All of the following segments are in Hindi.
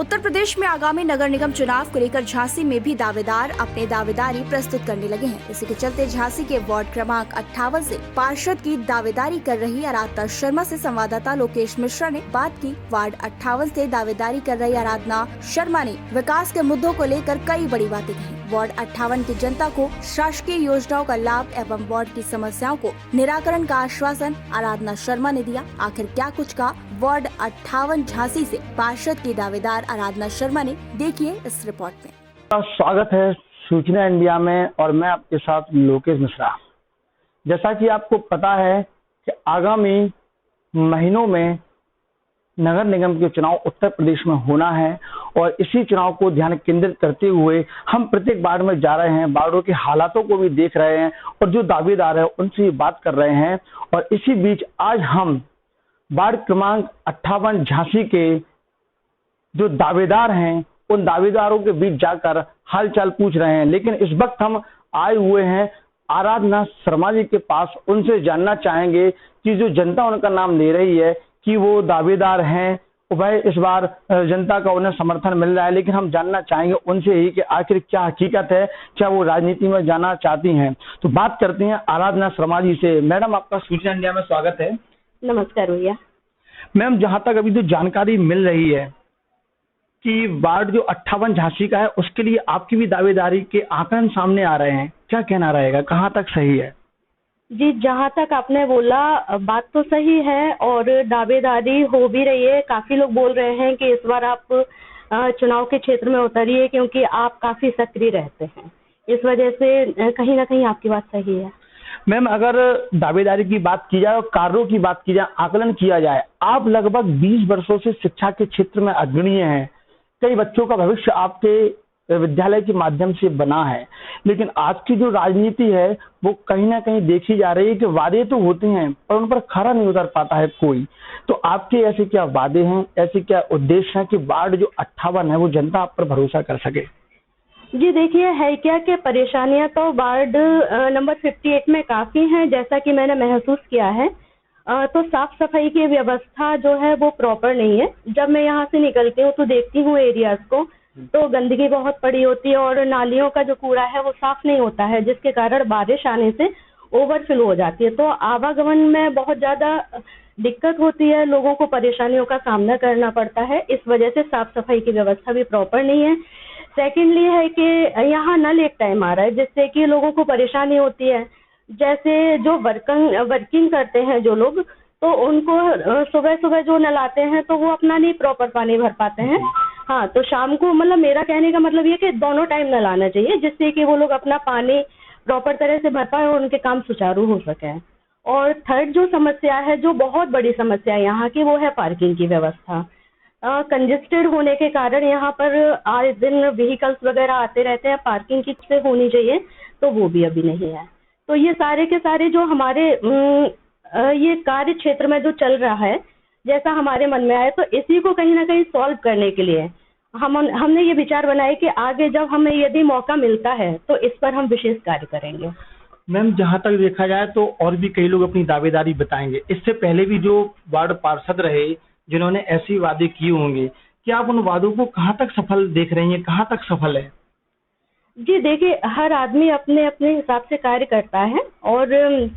उत्तर प्रदेश में आगामी नगर निगम चुनाव को लेकर झांसी में भी दावेदार अपने दावेदारी प्रस्तुत करने लगे हैं। इसी के चलते झांसी के वार्ड क्रमांक 58 से पार्षद की दावेदारी कर रही आराधना शर्मा से संवाददाता लोकेश मिश्रा ने बात की। वार्ड 58 से दावेदारी कर रही आराधना शर्मा ने विकास के मुद्दों को लेकर कई बड़ी बातें कही। वार्ड 58 की जनता को शासकीय योजनाओं का लाभ एवं वार्ड की समस्याओं को निराकरण का आश्वासन आराधना शर्मा ने दिया। आखिर क्या कुछ कहा वार्ड 58 झांसी से पार्षद की दावेदार आराधना शर्मा ने, देखिए इस रिपोर्ट में। स्वागत है सूचना इंडिया में और मैं आपके साथ लोकेश मिश्रा। जैसा कि आपको पता है कि आगामी महीनों में नगर निगम के चुनाव उत्तर प्रदेश में होना है और इसी चुनाव को ध्यान केंद्रित करते हुए हम प्रत्येक वार्ड में जा रहे हैं, वार्डों के हालातों को भी देख रहे हैं और जो दावेदार है उनसे बात कर रहे हैं। और इसी बीच आज हम वार्ड क्रमांक 58 झांसी के जो दावेदार हैं उन दावेदारों के बीच जाकर हालचाल पूछ रहे हैं। लेकिन इस वक्त हम आए हुए हैं आराधना शर्मा जी के पास। उनसे जानना चाहेंगे कि जो जनता उनका नाम ले रही है कि वो दावेदार हैं, भाई इस बार जनता का उन्हें समर्थन मिल रहा है, लेकिन हम जानना चाहेंगे उनसे ही कि आखिर क्या हकीकत है, क्या वो राजनीति में जाना चाहती हैं। तो बात करते हैं आराधना शर्मा जी से। मैडम, आपका सूचना इंडिया में स्वागत है। नमस्कार भैया। मैम, जहां तक अभी जो जानकारी मिल रही है कि वार्ड जो 58 झांसी का है उसके लिए आपकी भी दावेदारी के आंकड़े सामने आ रहे हैं, क्या कहना रहेगा, कहाँ तक सही है? जी, जहाँ तक आपने बोला बात तो सही है और दावेदारी हो भी रही है। काफी लोग बोल रहे हैं कि इस बार आप चुनाव के क्षेत्र में उतरिए क्योंकि आप काफी सक्रिय रहते हैं। इस वजह से कहीं ना कहीं आपकी बात सही है। मैम, अगर दावेदारी की बात की जाए और कार्यों की बात की जाए, आकलन किया जाए, आप लगभग 20 वर्षों से शिक्षा के क्षेत्र में अग्रणीय हैं। कई बच्चों का भविष्य आपके विद्यालय के माध्यम से बना है, लेकिन आज की जो राजनीति है वो कहीं ना कहीं देखी जा रही है कि वादे तो होते हैं पर उन पर खरा नहीं उतर पाता है कोई। तो आपके ऐसे क्या वादे हैं, ऐसे क्या उद्देश्य हैं कि वार्ड जो 58 है वो जनता आप पर भरोसा कर सके? जी देखिए, है क्या कि परेशानियां तो वार्ड नंबर 58 में काफी हैं, जैसा कि मैंने महसूस किया है। तो साफ सफाई की व्यवस्था जो है वो प्रॉपर नहीं है। जब मैं यहाँ से निकलती हूँ तो देखती हूँ एरियाज को, तो गंदगी बहुत पड़ी होती है और नालियों का जो कूड़ा है वो साफ नहीं होता है, जिसके कारण बारिश आने से ओवरफ्लो हो जाती है। तो आवागमन में बहुत ज्यादा दिक्कत होती है, लोगों को परेशानियों का सामना करना पड़ता है। इस वजह से साफ सफाई की व्यवस्था भी प्रॉपर नहीं है। सेकेंडली है कि यहाँ नल एक टाइम आ रहा है जिससे कि लोगों को परेशानी होती है। जैसे जो वर्किंग करते हैं जो लोग, तो उनको सुबह सुबह जो नलाते हैं तो वो अपना नहीं प्रॉपर पानी भर पाते हैं। हाँ, तो शाम को, मतलब मेरा कहने का मतलब ये कि दोनों टाइम नलाना चाहिए जिससे कि वो लोग अपना पानी प्रॉपर तरह से भर पाए और उनके काम सुचारू हो सके। और थर्ड जो समस्या है, जो बहुत बड़ी समस्या है यहाँ की, वो है पार्किंग की व्यवस्था। कंजेस्टेड होने के कारण यहाँ पर आए दिन व्हीकल्स वगैरह आते रहते हैं। पार्किंग की से होनी चाहिए तो वो भी अभी नहीं है। तो ये सारे के सारे जो हमारे ये कार्य क्षेत्र में जो चल रहा है, जैसा हमारे मन में आए, तो इसी को कहीं ना कहीं सॉल्व करने के लिए हमने ये विचार बनाया कि आगे जब हमें यदि मौका मिलता है तो इस पर हम विशेष कार्य करेंगे। मैम, जहाँ तक देखा जाए तो और भी कई लोग अपनी दावेदारी बताएंगे। इससे पहले भी जो वार्ड पार्षद रहे जिन्होंने ऐसे वादे किए होंगे, क्या आप उन वादों को कहाँ तक सफल देख रही हैं, कहाँ तक सफल है? जी देखिए, हर आदमी अपने अपने हिसाब से कार्य करता है और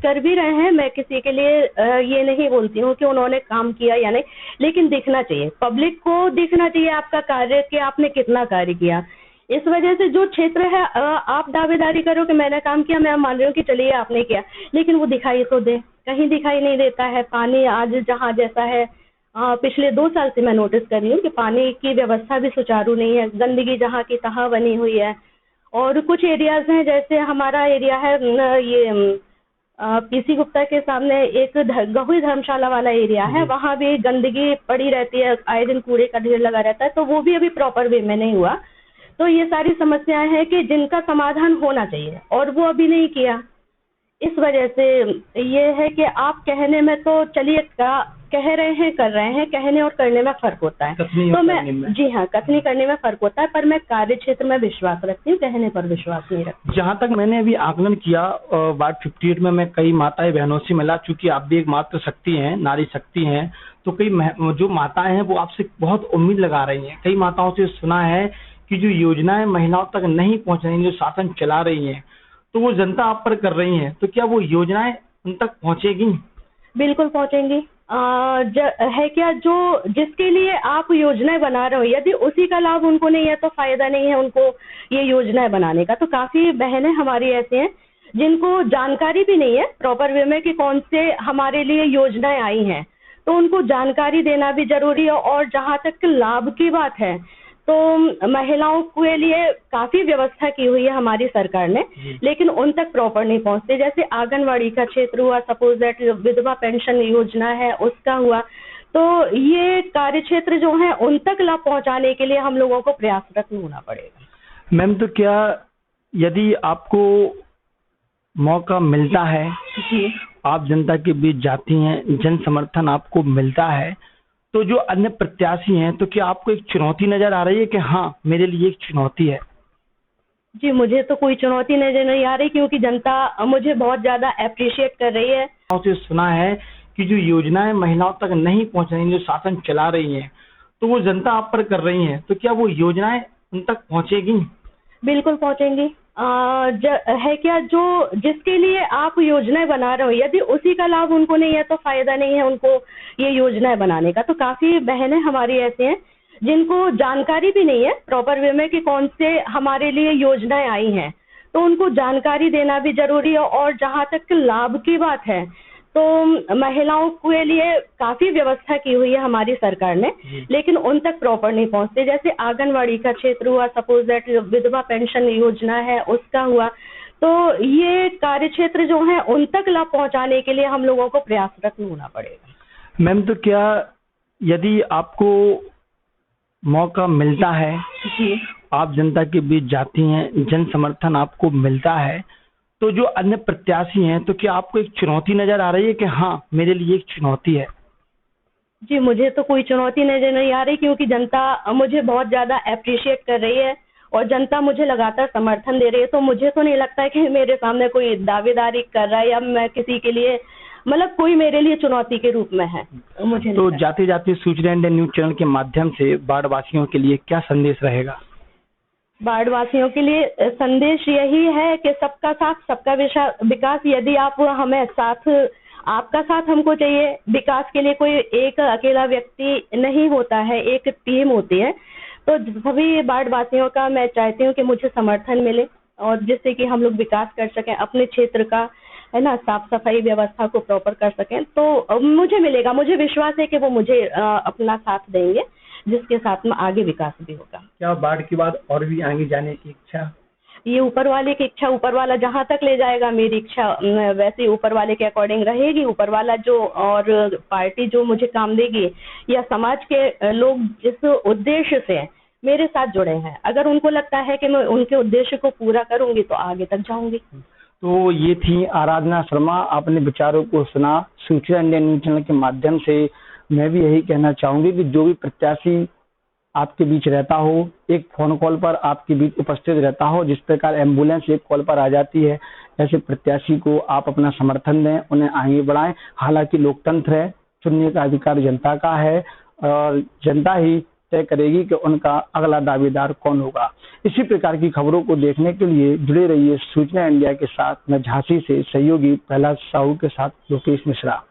कर भी रहे हैं। मैं किसी के लिए ये नहीं बोलती हूँ कि उन्होंने काम किया या नहीं, लेकिन दिखना चाहिए, पब्लिक को दिखना चाहिए आपका कार्य कि आपने कितना कार्य किया। इस वजह से जो क्षेत्र है, आप दावेदारी करो कि मैंने काम किया, मैं मान रही हूँ कि चलिए आपने किया, लेकिन वो दिखाई तो दे, कहीं दिखाई नहीं देता है। पानी आज जहाँ जैसा है, पिछले 2 साल से मैं नोटिस कर रही हूँ कि पानी की व्यवस्था भी सुचारू नहीं है, गंदगी जहाँ की तहाँ बनी हुई है। और कुछ एरियाज हैं, जैसे हमारा एरिया है ये पीसी गुप्ता के सामने एक गहुई धर्मशाला वाला एरिया है, वहाँ भी गंदगी पड़ी रहती है, आए दिन कूड़े का ढेर लगा रहता है, तो वो भी अभी प्रॉपर वे में नहीं हुआ। तो ये सारी समस्याएं हैं कि जिनका समाधान होना चाहिए और वो अभी नहीं किया। इस वजह से ये है कि आप कहने में तो चलिए कह रहे हैं, कर रहे हैं, कहने और करने में फर्क होता है। कथनी तो और मैं करने में। जी हाँ, कथनी करने में फर्क होता है, पर मैं कार्य क्षेत्र में विश्वास रखती हूँ, कहने पर विश्वास नहीं रखती। जहाँ तक मैंने अभी आकलन किया, वार्ड 58 में मैं कई माताएं बहनों से मिला, चूंकि आप भी एक मातृ शक्ति हैं, नारी शक्ति हैं, तो कई जो माताएं हैं वो आपसे बहुत उम्मीद लगा रही हैं। कई माताओं से सुना है कि जो योजनाएं महिलाओं तक नहीं पहुंच रही, जो शासन चला रही हैं, तो वो जनता आप पर कर रही है, तो क्या वो योजनाएं उन तक पहुंचेगी? बिल्कुल पहुंचेंगी। है क्या, जो जिसके लिए आप योजनाएं बना रहे हो, यदि उसी का लाभ उनको नहीं है तो फायदा नहीं है उनको ये योजनाएं बनाने का। तो काफी बहनें हमारी ऐसी हैं जिनको जानकारी भी नहीं है प्रॉपर वे में कि कौन से हमारे लिए योजनाएं आई हैं, तो उनको जानकारी देना भी जरूरी है। और जहां तक लाभ की बात है, तो महिलाओं के लिए काफी व्यवस्था की हुई है हमारी सरकार ने, लेकिन उन तक प्रॉपर नहीं पहुंचते। जैसे आंगनवाड़ी का क्षेत्र हुआ, सपोज दैट विधवा पेंशन योजना है उसका हुआ, तो ये कार्य क्षेत्र जो है उन तक लाभ पहुंचाने के लिए हम लोगों को प्रयासरत होना पड़ेगा। मैम, तो क्या यदि आपको मौका मिलता है, जी, आप जनता के बीच जाती हैं, जन समर्थन आपको मिलता है, तो जो अन्य प्रत्याशी हैं, तो क्या आपको एक चुनौती नजर आ रही है कि हाँ मेरे लिए एक चुनौती है? जी, मुझे तो कोई चुनौती नजर नहीं आ रही, क्योंकि जनता मुझे बहुत ज्यादा अप्रिशिएट कर रही है। से सुना है कि जो योजनाएं महिलाओं तक नहीं पहुंच रही, जो शासन चला रही हैं, तो वो जनता आप पर कर रही है, तो क्या वो योजनाएं उन तक पहुंचेगी? बिल्कुल पहुंचेंगी। है क्या, जो जिसके लिए आप योजनाएं बना रहे हो, यदि उसी का लाभ उनको नहीं है तो फायदा नहीं है उनको ये योजनाएं बनाने का। तो काफी बहनें हमारी ऐसी हैं जिनको जानकारी भी नहीं है प्रॉपर वे में कि कौन से हमारे लिए योजनाएं आई हैं, तो उनको जानकारी देना भी जरूरी है। और जहां तक लाभ की बात है, तो महिलाओं के लिए काफी व्यवस्था की हुई है हमारी सरकार ने, लेकिन उन तक प्रॉपर नहीं पहुंचते। जैसे आंगनवाड़ी का क्षेत्र हुआ, सपोज दैट विधवा पेंशन योजना है उसका हुआ, तो ये कार्य क्षेत्र जो है उन तक लाभ पहुंचाने के लिए हम लोगों को प्रयासरत होना पड़ेगा। मैम, तो क्या यदि आपको मौका मिलता है, जी, आप जनता के बीच जाती हैं, जन समर्थन आपको मिलता है, तो जो अन्य प्रत्याशी हैं, तो क्या आपको एक चुनौती नजर आ रही है कि हाँ मेरे लिए एक चुनौती है? जी, मुझे तो कोई चुनौती नजर नहीं आ रही, क्योंकि जनता मुझे बहुत ज्यादा अप्रिशिएट कर रही है और जनता मुझे लगातार समर्थन दे रही है। तो मुझे तो नहीं लगता है कि मेरे सामने कोई दावेदारी कर रहा है या मैं किसी के लिए, मतलब कोई मेरे लिए चुनौती के रूप में है, मुझे तो नहीं। जाते जाते सूचना इंडिया न्यूज चैनल के माध्यम से बाढ़ वासियों के लिए क्या संदेश रहेगा? बाढ़ वासियों के लिए संदेश यही है कि सबका साथ सबका विकास। यदि आप हमें साथ, आपका साथ हमको चाहिए। विकास के लिए कोई एक अकेला व्यक्ति नहीं होता है, एक टीम होती है। तो सभी बाढ़ वासियों का मैं चाहती हूँ कि मुझे समर्थन मिले और जिससे कि हम लोग विकास कर सकें अपने क्षेत्र का, है ना, साफ सफाई व्यवस्था को प्रॉपर कर सकें। तो मुझे मिलेगा, मुझे विश्वास है कि वो मुझे अपना साथ देंगे, जिसके साथ में आगे विकास भी होगा। क्या बाढ़ के बाद और भी आगे जाने की इच्छा? ये ऊपर वाले की इच्छा, ऊपर वाला जहाँ तक ले जाएगा मेरी इच्छा वैसे ही ऊपर वाले के अकॉर्डिंग रहेगी। ऊपर वाला जो और पार्टी जो मुझे काम देगी या समाज के लोग जिस उद्देश्य से मेरे साथ जुड़े हैं, अगर उनको लगता है कि मैं उनके उद्देश्य को पूरा करूंगी तो आगे तक जाऊंगी। तो ये थी आराधना शर्मा, अपने विचारों को सुना सूचना इंडिया न्यूज चैनल के माध्यम से। मैं भी यही कहना चाहूंगी कि जो भी प्रत्याशी आपके बीच रहता हो, एक फोन कॉल पर आपके बीच उपस्थित रहता हो, जिस प्रकार एम्बुलेंस एक कॉल पर आ जाती है, ऐसे प्रत्याशी को आप अपना समर्थन दें, उन्हें आगे बढ़ाएं। हालांकि लोकतंत्र है, चुनने का अधिकार जनता का है और जनता ही तय करेगी कि उनका अगला दावेदार कौन होगा। इसी प्रकार की खबरों को देखने के लिए जुड़े रहिए सूचना इंडिया के साथ। मैं झांसी से सहयोगी प्रहलाद साहू के साथ लोकेश मिश्रा।